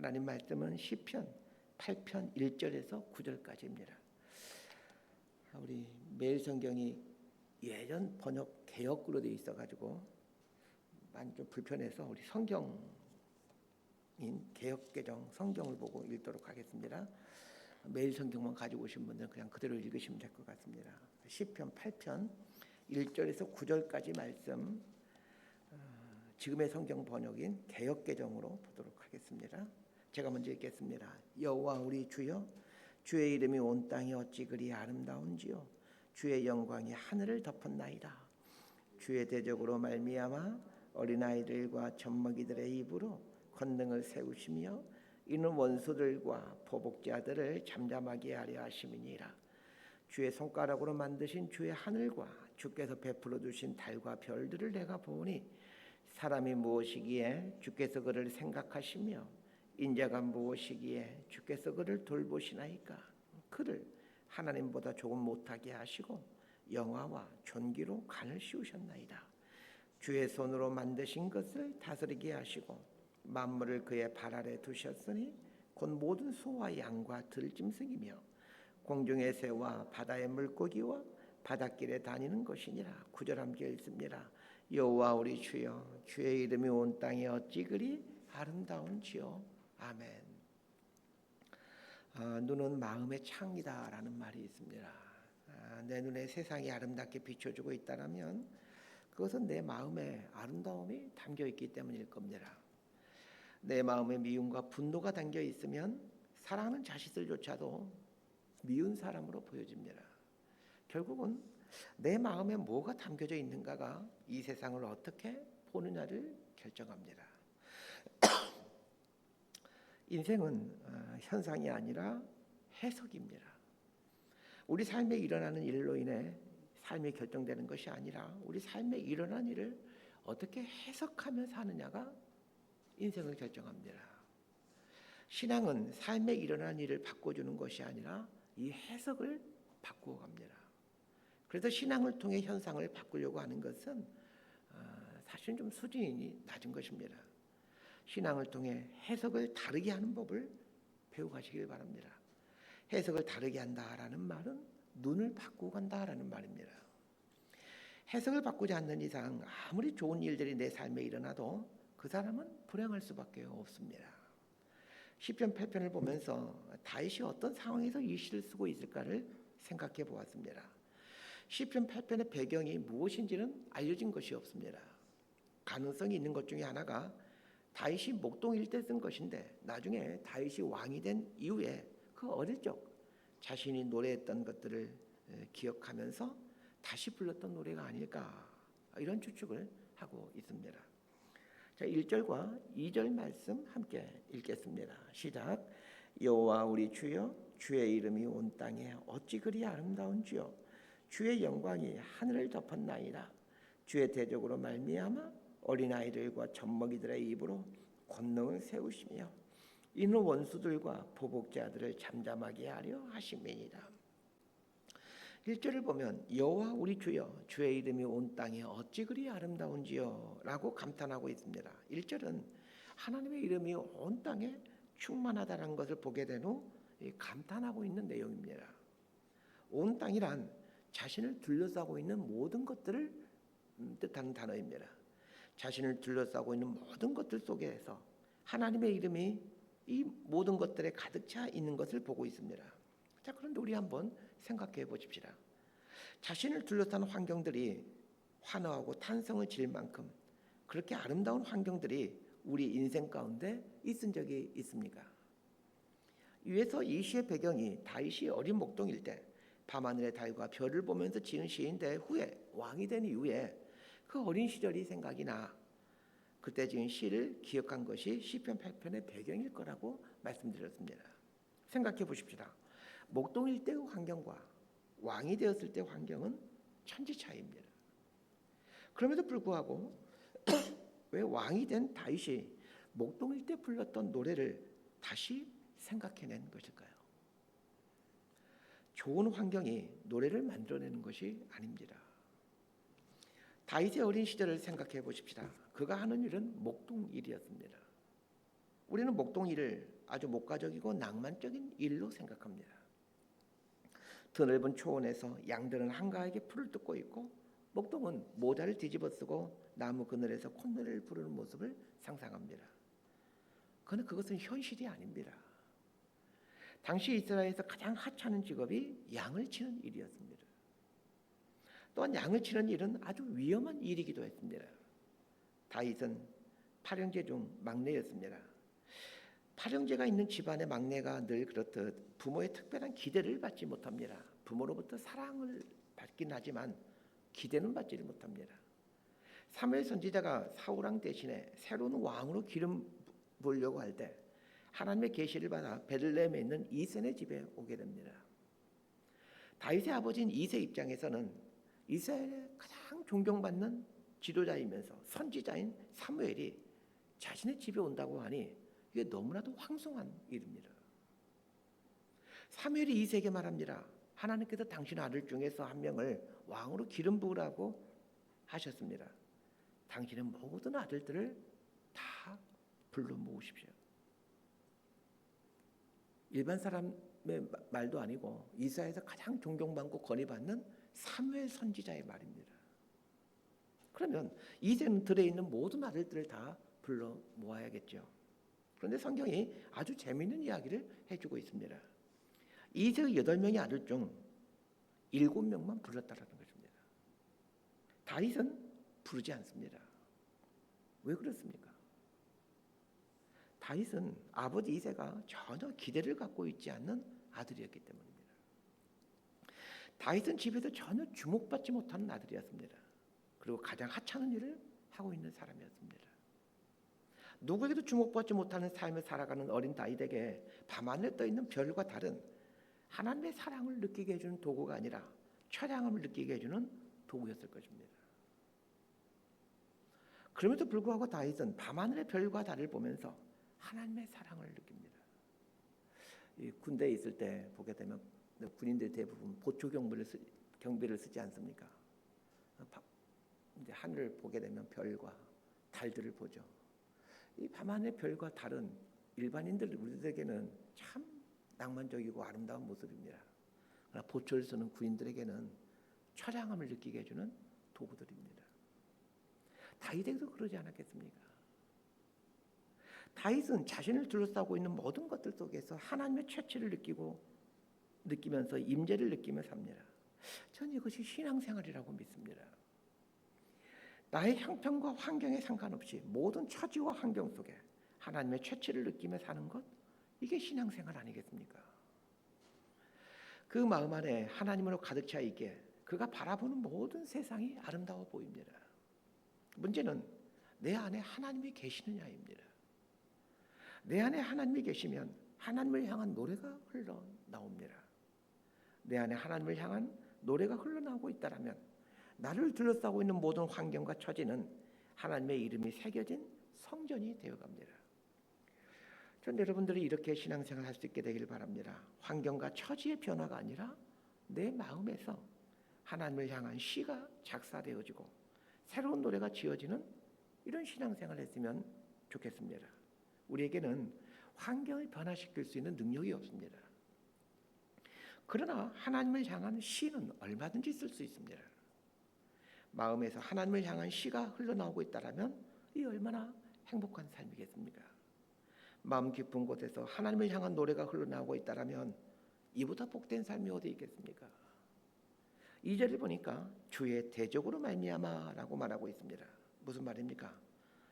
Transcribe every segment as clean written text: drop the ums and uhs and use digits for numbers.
하나님 말씀은 시편 8편 1절에서 9절까지입니다. 우리 매일 성경이 예전 번역 개역으로 되어 있어가지고 많이 좀 불편해서 우리 성경인 개역개정 성경을 보고 읽도록 하겠습니다. 매일 성경만 가지고 오신 분들은 그냥 그대로 읽으시면 될 것 같습니다. 시편 8편 1절에서 9절까지 말씀, 지금의 성경 번역인 개역개정으로 보도록 하겠습니다. 제가 먼저 읽겠습니다. 여호와 우리 주여, 주의 이름이 온 땅에 어찌 그리 아름다운지요. 주의 영광이 하늘을 덮었나이다. 주의 대적으로 말미암아 어린아이들과 젖먹이들의 입으로 권능을 세우시며 이는 원수들과 포복자들을 잠잠하게 하려 하심이니라. 주의 손가락으로 만드신 주의 하늘과 주께서 베풀어 주신 달과 별들을 내가 보니 사람이 무엇이기에 주께서 그를 생각하시며 인자가 무엇이기에 주께서 그를 돌보시나이까. 그를 하나님보다 조금 못하게 하시고 영화와 존귀로 간을 씌우셨나이다. 주의 손으로 만드신 것을 다스리게 하시고 만물을 그의 발 아래 두셨으니 곧 모든 소와 양과 들짐승이며 공중의 새와 바다의 물고기와 바닷길에 다니는 것이니라. 9절 함께 읽습니다. 여호와 우리 주여, 주의 이름이 온 땅에 어찌 그리 아름다운지요. 아멘. 눈은 마음의 창이다라는 말이 있습니다. 내 눈에 세상이 아름답게 비춰주고 있다면 그것은 내 마음에 아름다움이 담겨 있기 때문일 겁니다. 내 마음에 미움과 분노가 담겨 있으면 사랑하는 자식들조차도 미운 사람으로 보여집니다. 결국은 내 마음에 뭐가 담겨져 있는가가 이 세상을 어떻게 보느냐를 결정합니다. 인생은 현상이 아니라 해석입니다. 우리 삶에 일어나는 일로 인해 삶이 결정되는 것이 아니라 우리 삶에 일어난 일을 어떻게 해석하며 사느냐가 인생을 결정합니다. 신앙은 삶에 일어난 일을 바꿔주는 것이 아니라 이 해석을 바꾸어 갑니다. 그래서 신앙을 통해 현상을 바꾸려고 하는 것은 사실은 좀 수준이 낮은 것입니다. 신앙을 통해 해석을 다르게 하는 법을 배워가시길 바랍니다. 해석을 다르게 한다라는 말은 눈을 바꾸고 간다라는 말입니다. 해석을 바꾸지 않는 이상 아무리 좋은 일들이 내 삶에 일어나도 그 사람은 불행할 수밖에 없습니다. 시편 8편을 보면서 다윗이 어떤 상황에서 이 시를 쓰고 있을까를 생각해 보았습니다. 시편 8편의 배경이 무엇인지는 알려진 것이 없습니다. 가능성이 있는 것 중에 하나가 다윗이 목동일 때 쓴 것인데 나중에 다윗이 왕이 된 이후에 그 어릴 적 자신이 노래했던 것들을 기억하면서 다시 불렀던 노래가 아닐까, 이런 추측을 하고 있습니다. 자, 1절과 2절 말씀 함께 읽겠습니다. 시작. 여호와 우리 주여, 주의 이름이 온 땅에 어찌 그리 아름다운지요. 주의 영광이 하늘을 덮었나이다. 주의 대적으로 말미암아 어린아이들과 젖먹이들의 입으로 권능을 세우시며 이는 원수들과 보복자들을 잠잠하게 하려 하심이니라. 1절을 보면 여호와 우리 주여, 주의 이름이 온 땅에 어찌 그리 아름다운지요 라고 감탄하고 있습니다. 1절은 하나님의 이름이 온 땅에 충만하다는 것을 보게 된 후 감탄하고 있는 내용입니다. 온 땅이란 자신을 둘러싸고 있는 모든 것들을 뜻하는 단어입니다. 자신을 둘러싸고 있는 모든 것들 속에서 하나님의 이름이 이 모든 것들에 가득 차 있는 것을 보고 있습니다. 자, 그런데 우리 한번 생각해 보십시다. 자신을 둘러싼 환경들이 환호하고 탄성을 지을 만큼 그렇게 아름다운 환경들이 우리 인생 가운데 있은 적이 있습니까? 위에서 이 시의 배경이 다윗이 어린 목동일 때 밤하늘의 달과 별을 보면서 지은 시인데 후에 왕이 된 이후에 그 어린 시절이 생각이 나 그때 지은 시를 기억한 것이 시편 8편의 배경일 거라고 말씀드렸습니다. 생각해 보십시다. 목동일 때의 환경과 왕이 되었을 때의 환경은 천지 차이입니다. 그럼에도 불구하고 왜 왕이 된 다윗이 목동일 때 불렀던 노래를 다시 생각해낸 것일까요? 좋은 환경이 노래를 만들어내는 것이 아닙니다. 다윗의 어린 시절을 생각해 보십시다. 그가 하는 일은 목동 일이었습니다. 우리는 목동 일을 아주 목가적이고 낭만적인 일로 생각합니다. 드넓은 초원에서 양들은 한가하게 풀을 뜯고 있고 목동은 모자를 뒤집어 쓰고 나무 그늘에서 콧노래를 부르는 모습을 상상합니다. 그러나 그것은 현실이 아닙니다. 당시 이스라엘에서 가장 하찮은 직업이 양을 치는 일이었습니다. 또한 양을 치는 일은 아주 위험한 일이기도 했습니다. 다윗은 8형제 중 막내였습니다. 8형제가 있는 집안의 막내가 늘 그렇듯 부모의 특별한 기대를 받지 못합니다. 부모로부터 사랑을 받긴 하지만 기대는 받지를 못합니다. 사무엘 선지자가 사울왕 대신에 새로운 왕으로 기름 부으려고 할 때 하나님의 계시를 받아 베들레헴에 있는 이세의 집에 오게 됩니다. 다윗의 아버지인 이세 입장에서는 이스라엘의 가장 존경받는 지도자이면서 선지자인 사무엘이 자신의 집에 온다고 하니 이게 너무나도 황송한 일입니다. 사무엘이 이세에게 말합니다. 하나님께서 당신 아들 중에서 한 명을 왕으로 기름 부으라고 하셨습니다. 당신의 모든 아들들을 다 불러 모으십시오. 일반 사람의 말도 아니고 이스라엘에서 가장 존경받고 권위받는 사무엘 선지자의 말입니다. 그러면 이세는 들에 있는 모든 아들들을 다 불러 모아야겠죠. 그런데 성경이 아주 재미있는 이야기를 해주고 있습니다. 이세의 8명의 아들 중 7명만 불렀다라는 것입니다. 다윗은 부르지 않습니다. 왜 그렇습니까? 다윗은 아버지 이세가 전혀 기대를 갖고 있지 않는 아들이었기 때문입니다. 다윗은 집에서 전혀 주목받지 못하는 아들이었습니다. 그리고 가장 하찮은 일을 하고 있는 사람이었습니다. 누구에게도 주목받지 못하는 삶을 살아가는 어린 다윗에게 밤하늘에 떠있는 별과 달은 하나님의 사랑을 느끼게 해주는 도구가 아니라 처량함을 느끼게 해주는 도구였을 것입니다. 그럼에도 불구하고 다윗은 밤하늘의 별과 달을 보면서 하나님의 사랑을 느낍니다. 이 군대에 있을 때 보게 되면 군인들 대부분 보초 경비를 쓰지 않습니까? 이제 하늘을 보게 되면 별과 달들을 보죠. 이 밤하늘의 별과 달은 일반인들 우리들에게는 참 낭만적이고 아름다운 모습입니다. 그러나 보초를 쓰는 군인들에게는 처량함을 느끼게 해주는 도구들입니다. 다윗에게도 그러지 않았겠습니까? 다윗은 자신을 둘러싸고 있는 모든 것들 속에서 하나님의 최치를 느끼면서 임재를 느끼며 삽니다. 저는 이것이 신앙생활이라고 믿습니다. 나의 형편과 환경에 상관없이 모든 처지와 환경 속에 하나님의 최치를 느끼며 사는 것, 이게 신앙생활 아니겠습니까? 그 마음 안에 하나님으로 가득 차 있기에 그가 바라보는 모든 세상이 아름다워 보입니다. 문제는 내 안에 하나님이 계시느냐입니다. 내 안에 하나님이 계시면 하나님을 향한 노래가 흘러나옵니다. 내 안에 하나님을 향한 노래가 흘러나오고 있다면 나를 둘러싸고 있는 모든 환경과 처지는 하나님의 이름이 새겨진 성전이 되어갑니다. 전 여러분들이 이렇게 신앙생활을 할 수 있게 되기를 바랍니다. 환경과 처지의 변화가 아니라 내 마음에서 하나님을 향한 시가 작사되어지고 새로운 노래가 지어지는 이런 신앙생활을 했으면 좋겠습니다. 우리에게는 환경을 변화시킬 수 있는 능력이 없습니다. 그러나 하나님을 향한 시는 얼마든지 쓸 수 있습니다. 마음에서 하나님을 향한 시가 흘러나오고 있다면 이 얼마나 행복한 삶이겠습니까? 마음 깊은 곳에서 하나님을 향한 노래가 흘러나오고 있다면 이보다 복된 삶이 어디 있겠습니까? 2절을 보니까 주의 대적으로 말미암아라고 말하고 있습니다. 무슨 말입니까?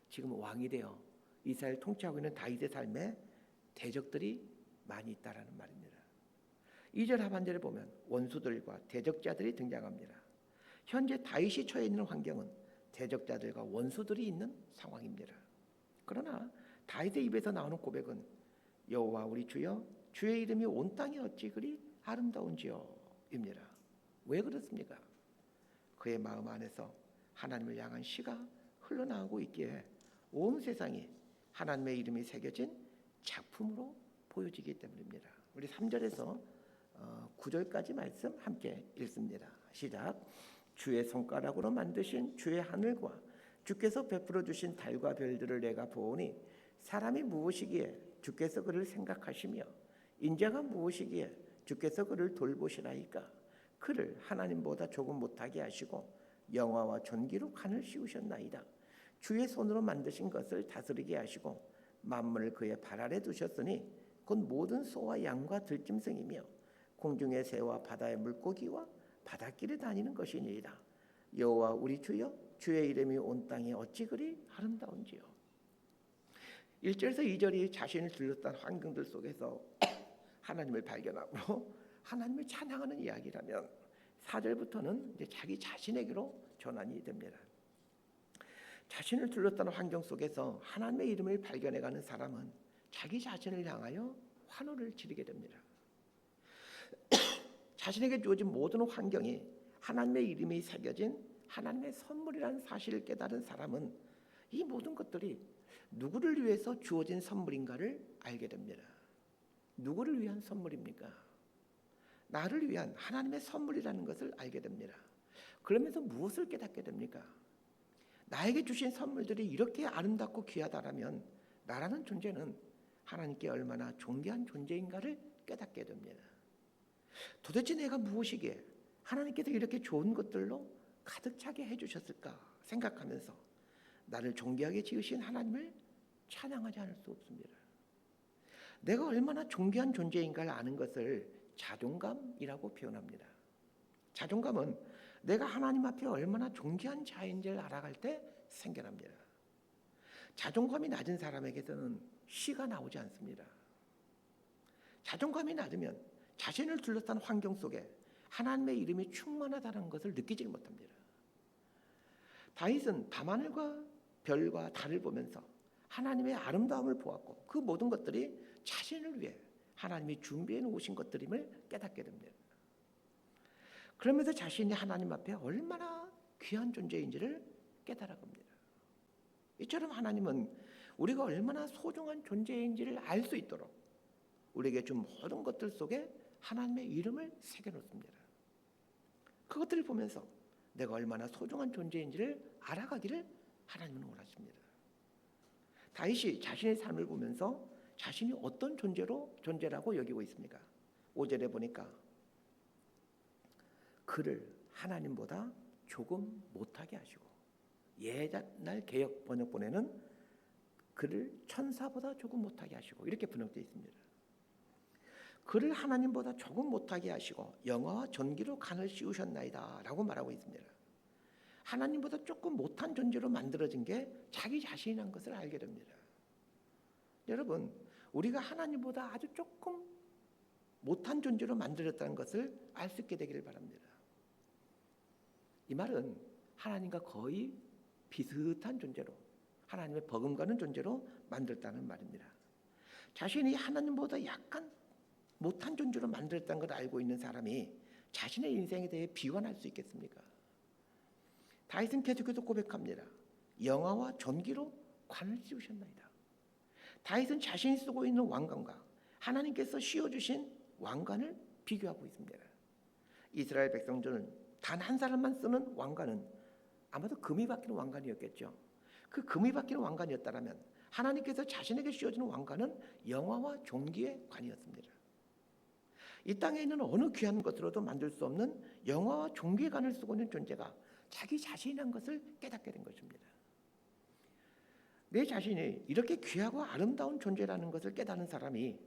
지금 왕이 되어 이스라엘 통치하고 있는 다윗의 삶에 대적들이 많이 있다라는 말입니다. 2절 하반절을 보면 원수들과 대적자들이 등장합니다. 현재 다윗이 처해 있는 환경은 대적자들과 원수들이 있는 상황입니다. 그러나 다윗의 입에서 나오는 고백은 여호와 우리 주여 주의 이름이 온 땅에 어찌 그리 아름다운지요입니다. 왜 그렇습니까? 그의 마음 안에서 하나님을 향한 시가 흘러나오고 있기에 온 세상이 하나님의 이름이 새겨진 작품으로 보여지기 때문입니다. 우리 3절에서 9절까지 말씀 함께 읽습니다. 시작. 주의 손가락으로 만드신 주의 하늘과 주께서 베풀어 주신 달과 별들을 내가 보오니 사람이 무엇이기에 주께서 그를 생각하시며 인자가 무엇이기에 주께서 그를 돌보시나이까. 그를 하나님보다 조금 못하게 하시고 영화와 존귀로 간을 씌우셨나이다. 주의 손으로 만드신 것을 다스리게 하시고 만물을 그의 발 아래 두셨으니 곧 모든 소와 양과 들짐승이며 공중의 새와 바다의 물고기와 바닷길에 다니는 것이니이다. 여호와 우리 주여, 주의 이름이 온 땅에 어찌 그리 아름다운지요. 1절에서 2절이 자신을 둘러싼 환경들 속에서 하나님을 발견하고 하나님을 찬양하는 이야기라면 4절부터는 이제 자기 자신에게로 전환이 됩니다. 자신을 둘러싼 환경 속에서 하나님의 이름을 발견해가는 사람은 자기 자신을 향하여 환호를 지르게 됩니다. 자신에게 주어진 모든 환경이 하나님의 이름이 새겨진 하나님의 선물이라는 사실을 깨달은 사람은 이 모든 것들이 누구를 위해서 주어진 선물인가를 알게 됩니다. 누구를 위한 선물입니까? 나를 위한 하나님의 선물이라는 것을 알게 됩니다. 그러면서 무엇을 깨닫게 됩니까? 나에게 주신 선물들이 이렇게 아름답고 귀하다라면 나라는 존재는 하나님께 얼마나 존귀한 존재인가를 깨닫게 됩니다. 도대체 내가 무엇이기에 하나님께서 이렇게 좋은 것들로 가득 차게 해주셨을까 생각하면서 나를 존귀하게 지으신 하나님을 찬양하지 않을 수 없습니다. 내가 얼마나 존귀한 존재인가를 아는 것을 자존감이라고 표현합니다. 자존감은 내가 하나님 앞에 얼마나 존귀한 자인지를 알아갈 때 생겨납니다. 자존감이 낮은 사람에게서는 시가 나오지 않습니다. 자존감이 낮으면 자신을 둘러싼 환경 속에 하나님의 이름이 충만하다는 것을 느끼지 못합니다. 다윗은 밤하늘과 별과 달을 보면서 하나님의 아름다움을 보았고 그 모든 것들이 자신을 위해 하나님이 준비해 놓으신 것들임을 깨닫게 됩니다. 그러면서 자신이 하나님 앞에 얼마나 귀한 존재인지를 깨달아갑니다. 이처럼 하나님은 우리가 얼마나 소중한 존재인지를 알 수 있도록 우리에게 준 모든 것들 속에 하나님의 이름을 새겨놓습니다. 그것들을 보면서 내가 얼마나 소중한 존재인지를 알아가기를 하나님은 원하십니다. 다윗이 자신의 삶을 보면서 자신이 어떤 존재라고 여기고 있습니까? 5절에 보니까 그를 하나님보다 조금 못하게 하시고, 옛날 개역 번역본에는 그를 천사보다 조금 못하게 하시고 이렇게 번역되어 있습니다. 그를 하나님보다 조금 못하게 하시고 영화와 존귀로 간을 씌우셨나이다 라고 말하고 있습니다. 하나님보다 조금 못한 존재로 만들어진 게 자기 자신이라는 것을 알게 됩니다. 여러분, 우리가 하나님보다 아주 조금 못한 존재로 만들었다는 것을 알 수 있게 되기를 바랍니다. 이 말은 하나님과 거의 비슷한 존재로, 하나님의 버금가는 존재로 만들었다는 말입니다. 자신이 하나님보다 약간 못한 존재로 만들었다는 걸 알고 있는 사람이 자신의 인생에 대해 비관할 수 있겠습니까? 다윗은 계속해서 고백합니다. 영화와 존귀로 관을 씌우셨나이다. 다윗은 자신이 쓰고 있는 왕관과 하나님께서 씌워주신 왕관을 비교하고 있습니다. 이스라엘 백성들은 단 한 사람만 쓰는 왕관은 아마도 금이 박히는 왕관이었겠죠. 그 금이 박히는 왕관이었다면 하나님께서 자신에게 씌워주는 왕관은 영화와 존귀의 관이었습니다. 이 땅에 있는 어느 귀한 것으로도 만들 수 없는 영화와 존귀의 관을 쓰고 있는 존재가 자기 자신이라는 것을 깨닫게 된 것입니다. 내 자신이 이렇게 귀하고 아름다운 존재라는 것을 깨닫는 사람이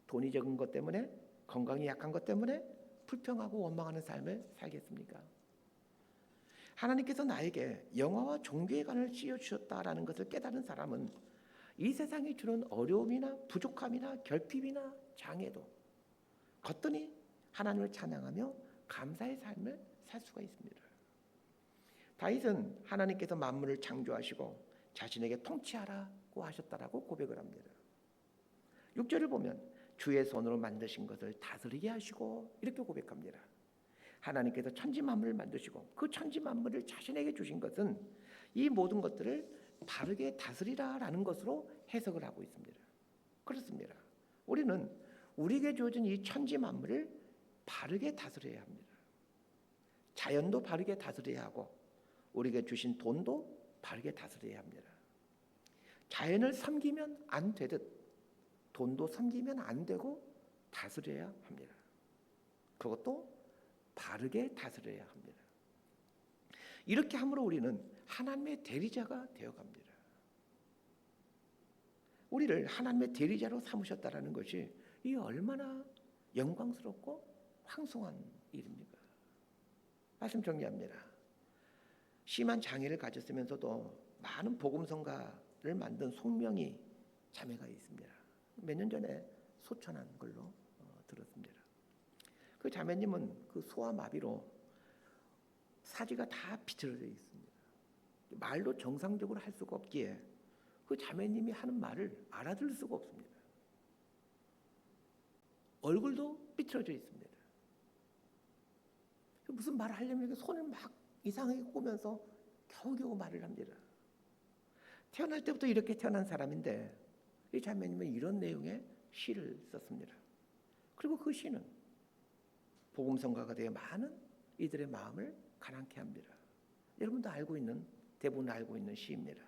돈이 적은 것 때문에, 건강이 약한 것 때문에 불평하고 원망하는 삶을 살겠습니까? 하나님께서 나에게 영화와 존귀의 관을 씌워주셨다라는 것을 깨닫는 사람은 이 세상이 주는 어려움이나 부족함이나 결핍이나 장애도 거뜬히 하나님을 찬양하며 감사의 삶을 살 수가 있습니다. 다윗은 하나님께서 만물을 창조하시고 자신에게 통치하라고 하셨다라고 고백을 합니다. 6절을 보면 주의 손으로 만드신 것을 다스리게 하시고 이렇게 고백합니다. 하나님께서 천지 만물을 만드시고 그 천지 만물을 자신에게 주신 것은 이 모든 것들을 바르게 다스리라라는 것으로 해석을 하고 있습니다. 그렇습니다. 우리는 우리에게 주어진 이 천지 만물을 바르게 다스려야 합니다. 자연도 바르게 다스려야 하고 우리에게 주신 돈도 바르게 다스려야 합니다. 자연을 섬기면 안 되듯 돈도 섬기면 안 되고 다스려야 합니다. 그것도 바르게 다스려야 합니다. 이렇게 함으로 우리는 하나님의 대리자가 되어갑니다. 우리를 하나님의 대리자로 삼으셨다라는 것이 이 얼마나 영광스럽고 황송한 일입니까? 말씀 정리합니다. 심한 장애를 가졌으면서도 많은 복음성가를 만든 송명희 자매가 있습니다. 몇 년 전에 소천한 걸로 들었습니다. 그 자매님은 그 소아마비로 사지가 다 비틀어져 있습니다. 말도 정상적으로 할 수가 없기에 그 자매님이 하는 말을 알아들을 수가 없습니다. 얼굴도 삐뚤어져 있습니다. 무슨 말을 하려면 손을 막 이상하게 꼬면서 겨우겨우 말을 합니다. 태어날 때부터 이렇게 태어난 사람인데 이 자매님은 이런 내용의 시를 썼습니다. 그리고 그 시는 복음성가가 되어 많은 이들의 마음을 가난케 합니다. 여러분도 알고 있는, 대부분 알고 있는 시입니다.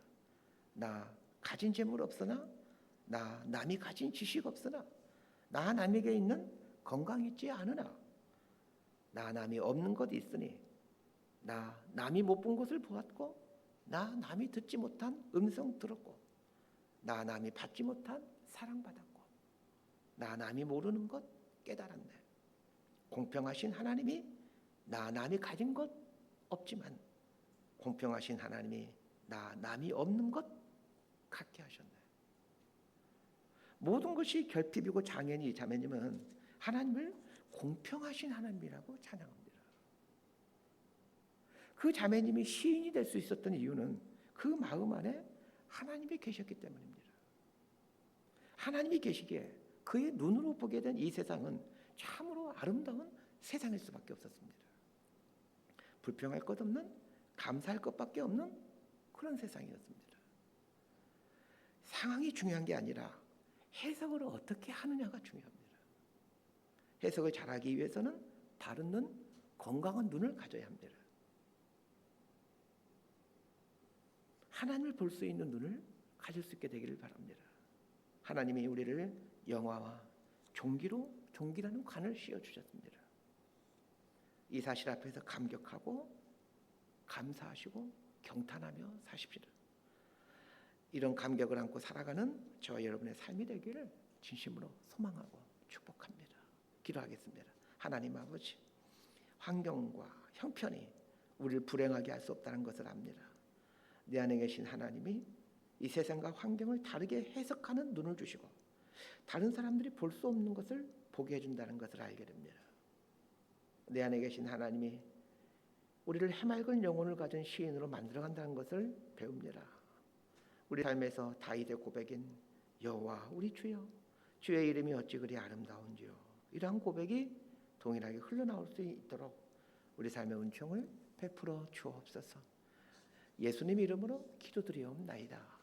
나 가진 재물 없으나, 나 남이 가진 지식 없으나, 나 남에게 있는 건강 있지 않으나, 나 남이 없는 것 있으니, 나 남이 못 본 것을 보았고, 나 남이 듣지 못한 음성 들었고, 나 남이 받지 못한 사랑받았고, 나 남이 모르는 것 깨달았네. 공평하신 하나님이 나 남이 가진 것 없지만 공평하신 하나님이 나 남이 없는 것 갖게 하셨네. 모든 것이 결핍이고 장애인 자매님은 하나님을 공평하신 하나님이라고 찬양합니다. 그 자매님이 시인이 될 수 있었던 이유는 그 마음 안에 하나님이 계셨기 때문입니다. 하나님이 계시기에 그의 눈으로 보게 된 이 세상은 참으로 아름다운 세상일 수밖에 없었습니다. 불평할 것 없는, 감사할 것밖에 없는 그런 세상이었습니다. 상황이 중요한 게 아니라 해석을 어떻게 하느냐가 중요합니다. 해석을 잘하기 위해서는 바른 눈, 건강한 눈을 가져야 합니다. 하나님을 볼 수 있는 눈을 가질 수 있게 되기를 바랍니다. 하나님이 우리를 영화와 종기라는 관을 씌워주셨습니다. 이 사실 앞에서 감격하고 감사하시고 경탄하며 사십시다. 이런 감격을 안고 살아가는 저와 여러분의 삶이 되기를 진심으로 소망하고 축복합니다. 기도하겠습니다. 하나님 아버지, 환경과 형편이 우리를 불행하게 할 수 없다는 것을 압니다. 내 안에 계신 하나님이 이 세상과 환경을 다르게 해석하는 눈을 주시고 다른 사람들이 볼 수 없는 것을 보게 해준다는 것을 알게 됩니다. 내 안에 계신 하나님이 우리를 해맑은 영혼을 가진 시인으로 만들어간다는 것을 배웁니다. 우리 삶에서 다윗의 고백인 여호와 우리 주여, 주의 이름이 어찌 그리 아름다운지요, 이러한 고백이 동일하게 흘러나올 수 있도록 우리 삶의 은총을 베풀어 주옵소서. 예수님 이름으로 기도드리옵나이다.